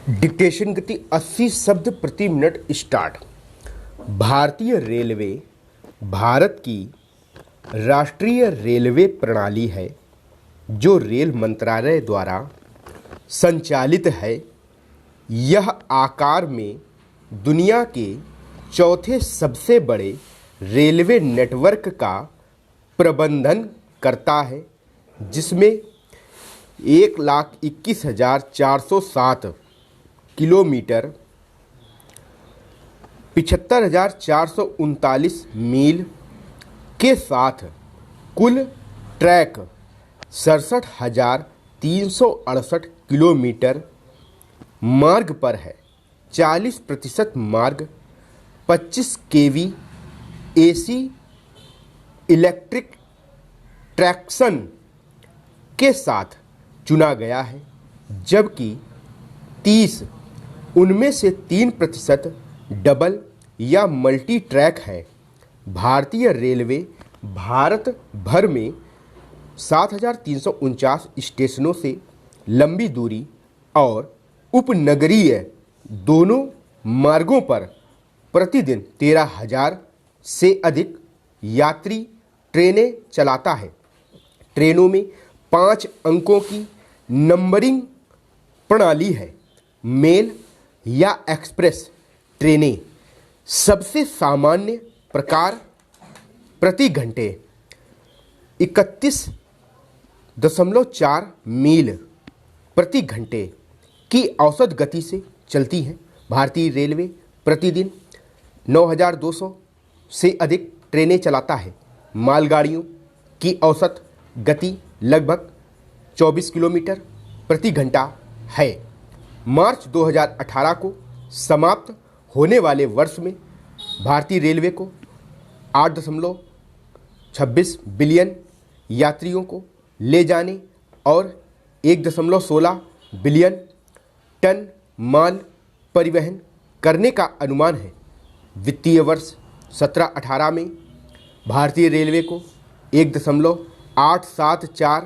Dictation गति 80 शब्द प्रति मिनट स्टार्ट। भारतीय रेलवे भारत की राष्ट्रीय रेलवे प्रणाली है जो रेल मंत्रालय द्वारा संचालित है। यह आकार में दुनिया के चौथे सबसे बड़े रेलवे नेटवर्क का प्रबंधन करता है, जिसमें 1,21,407 किलोमीटर 75,439 मील के साथ कुल ट्रैक 67,368 किलोमीटर मार्ग पर है। 40% मार्ग 25 केवी एसी इलेक्ट्रिक ट्रैक्शन के साथ चुना गया है, जबकि 30 उनमें से 3% डबल या मल्टी ट्रैक है। भारतीय रेलवे भारत भर में 7,349 स्टेशनों से लंबी दूरी और उपनगरीय दोनों मार्गों पर प्रतिदिन 13,000 से अधिक यात्री ट्रेनें चलाता है। ट्रेनों में 5 अंकों की नंबरिंग प्रणाली है। मेल या एक्सप्रेस ट्रेनें सबसे सामान्य प्रकार प्रति घंटे 31.4 मील प्रति घंटे की औसत गति से चलती हैं। भारतीय रेलवे प्रतिदिन 9,200 से अधिक ट्रेनें चलाता है। मालगाड़ियों की औसत गति लगभग 24 किलोमीटर प्रति घंटा है। मार्च 2018 को समाप्त होने वाले वर्ष में भारतीय रेलवे को 8.26 बिलियन यात्रियों को ले जाने और 1.16 बिलियन टन माल परिवहन करने का अनुमान है। वित्तीय वर्ष 17-18 में भारतीय रेलवे को 1.874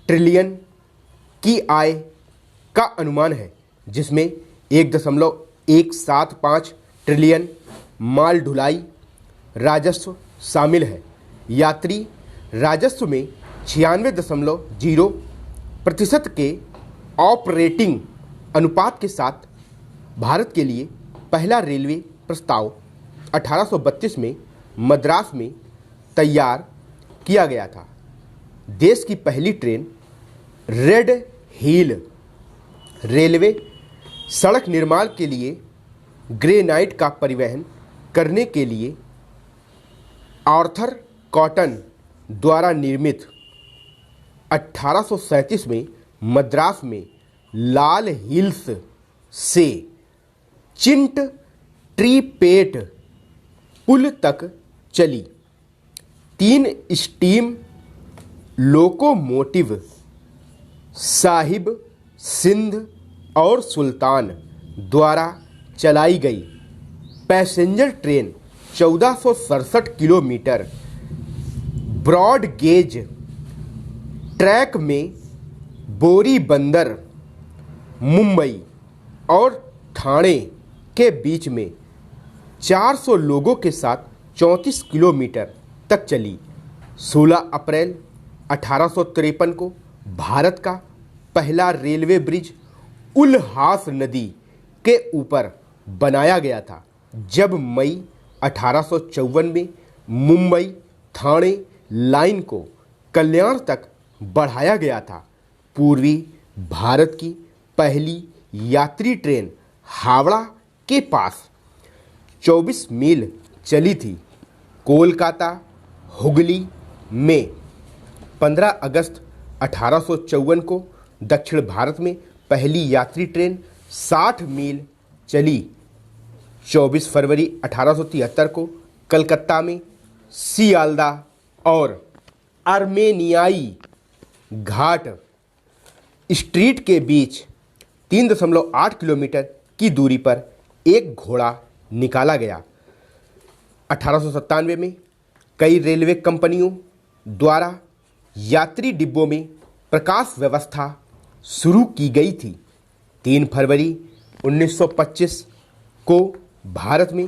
ट्रिलियन की आय का अनुमान है, जिसमें 1.175 ट्रिलियन माल ढुलाई राजस्व शामिल है। यात्री राजस्व में 96.0% के ऑपरेटिंग अनुपात के साथ भारत के लिए पहला रेलवे प्रस्ताव 1832 में मद्रास में तैयार किया गया था। देश की पहली ट्रेन रेड हिल रेलवे सड़क निर्माण के लिए ग्रेनाइट का परिवहन करने के लिए आर्थर कॉटन द्वारा निर्मित 1837 में मद्रास में लाल हिल्स से चिंट ट्रीपेट पुल तक चली। 3 स्टीम लोकोमोटिव साहिब सिंध और सुल्तान द्वारा चलाई गई passenger train 1467 kilometre broad gauge track में बोरी बंदर मुंबई और ठाणे के बीच में 400 लोगों के साथ 34 किलोमीटर तक चली। 16 अप्रैल 1853 को भारत का पहला रेलवे ब्रिज उल्हास नदी के ऊपर बनाया गया था, जब मई 1854 में मुंबई ठाणे लाइन को कल्याण तक बढ़ाया गया था। पूर्वी भारत की पहली यात्री ट्रेन हावड़ा के पास 24 मील चली थी। कोलकाता हुगली में 15 अगस्त 1854 को दक्षिण भारत में पहली यात्री ट्रेन 60 मील चली। 24 फरवरी 1873 को कलकत्ता में सियालदा और आर्मेनियाई घाट स्ट्रीट के बीच 3.8 किलोमीटर की दूरी पर एक घोड़ा निकाला गया। 1897 में कई रेलवे कंपनियों द्वारा यात्री डिब्बों में प्रकाश व्यवस्था शुरू की गई थी। 3 फरवरी 1925 को भारत में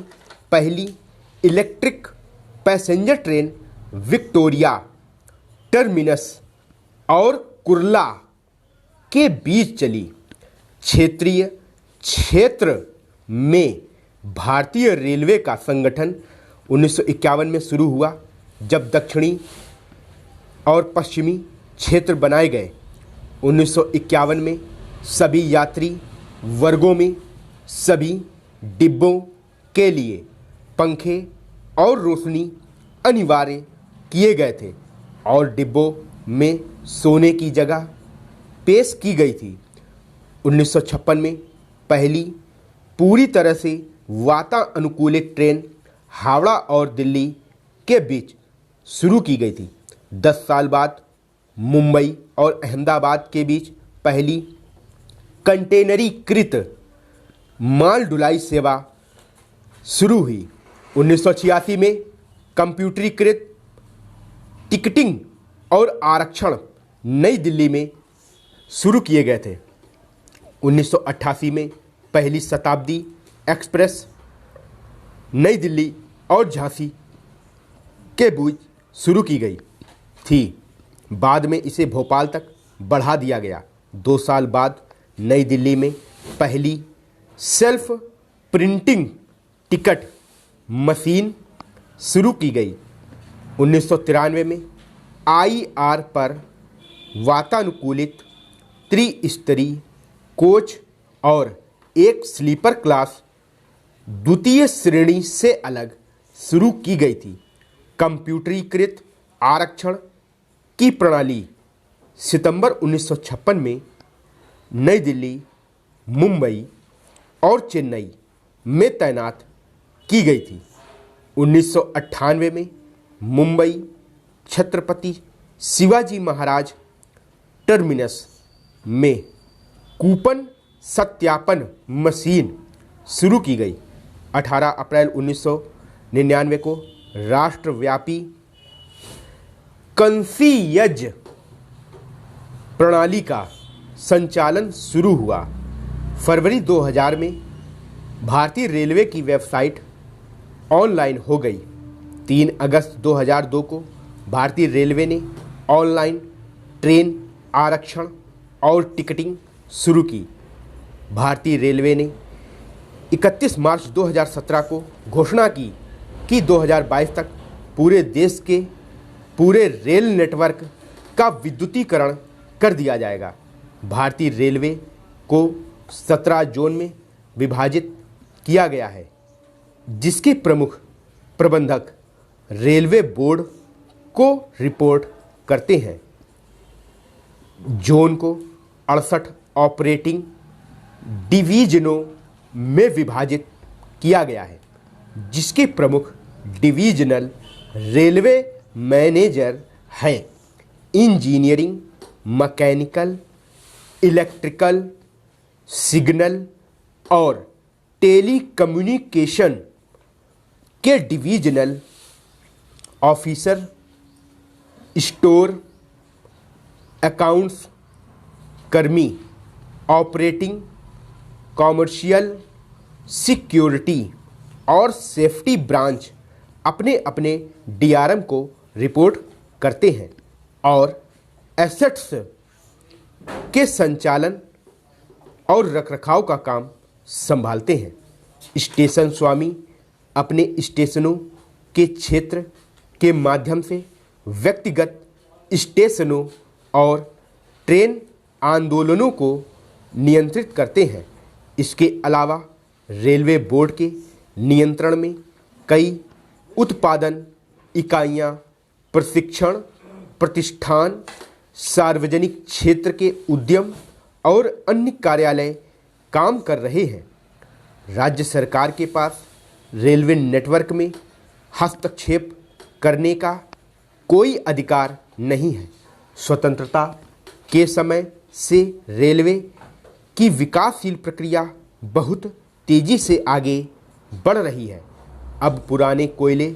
पहली electric passenger train Victoria terminus और कुर्ला के बीच चली। क्षेत्रीय क्षेत्र में भारतीय रेलवे का संगठन 1951 में शुरू हुआ, जब दक्षिणी और पश्चिमी क्षेत्र बनाए गए। 1951 में सभी यात्री वर्गों में सभी डिब्बों के लिए पंखे और रोशनी अनिवार्य किए गए थे और डिब्बों में सोने की जगह पेश की गई थी। 1956 में पहली पूरी तरह से वातानुकूलित ट्रेन हावड़ा और दिल्ली के बीच शुरू की गई थी। 10 साल बाद मुंबई और अहमदाबाद के बीच पहली कंटेनरीकृत माल ढुलाई सेवा शुरू हुई। 1986 में कंप्यूटरीकृत टिकटिंग और आरक्षण नई दिल्ली में शुरू किए गए थे। 1988 में पहली शताब्दी एक्सप्रेस नई दिल्ली और झांसी के बीच शुरू की गई थी। बाद में इसे भोपाल तक बढ़ा दिया गया। 2 साल बाद नई दिल्ली में पहली सेल्फ प्रिंटिंग टिकट मशीन शुरू की गई। 1993 में IR पर वातानुकूलित त्रिस्तरीय कोच और एक स्लीपर क्लास द्वितीय श्रेणी से अलग शुरू की गई थी। कंप्यूटरीकृत आरक्षण की प्रणाली सितंबर 1956 में नई दिल्ली, मुंबई और चेन्नई में तैनात की गई थी। 1998 में मुंबई छत्रपति शिवाजी महाराज टर्मिनस में कूपन सत्यापन मशीन शुरू की गई। 18 अप्रैल 1999 को राष्ट्रव्यापी कंसीयज प्रणाली का संचालन शुरू हुआ। फरवरी 2000 में भारतीय रेलवे की वेबसाइट ऑनलाइन हो गई। 3 अगस्त 2002 को भारतीय रेलवे ने ऑनलाइन ट्रेन आरक्षण और टिकटिंग शुरू की। भारतीय रेलवे ने 31 मार्च 2017 को घोषणा की कि 2022 तक पूरे देश के पूरे रेल नेटवर्क का विद्युतीकरण कर दिया जाएगा। भारतीय रेलवे को 17 जोन में विभाजित किया गया है, जिसके प्रमुख प्रबंधक रेलवे बोर्ड को रिपोर्ट करते हैं। जोन को 68 ऑपरेटिंग डिवीजनों में विभाजित किया गया है, जिसके प्रमुख डिवीजनल रेलवे मैनेजर हैं। इंजीनियरिंग, मैकेनिकल, इलेक्ट्रिकल, सिग्नल और टेलीकम्युनिकेशन के डिवीजनल ऑफिसर, स्टोर अकाउंट्स कर्मी, ऑपरेटिंग, कॉमर्शियल, सिक्योरिटी और सेफ्टी ब्रांच अपने अपने DRM को रिपोर्ट करते हैं और एसेट्स के संचालन और रखरखाव का काम संभालते हैं। स्टेशन स्वामी अपने स्टेशनों के क्षेत्र के माध्यम से व्यक्तिगत स्टेशनों और ट्रेन आंदोलनों को नियंत्रित करते हैं। इसके अलावा रेलवे बोर्ड के नियंत्रण में कई उत्पादन इकाइयां, प्रशिक्षण प्रतिष्ठान, सार्वजनिक क्षेत्र के उद्यम और अन्य कार्यालय काम कर रहे हैं। राज्य सरकार के पास रेलवे नेटवर्क में हस्तक्षेप करने का कोई अधिकार नहीं है। स्वतंत्रता के समय से रेलवे की विकासशील प्रक्रिया बहुत तेजी से आगे बढ़ रही है। अब पुराने कोयले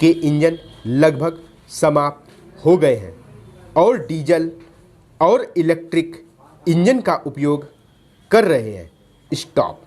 के इंजन लगभग समाप्त हो गए हैं और डीजल और इलेक्ट्रिक इंजन का उपयोग कर रहे हैं स्टॉप।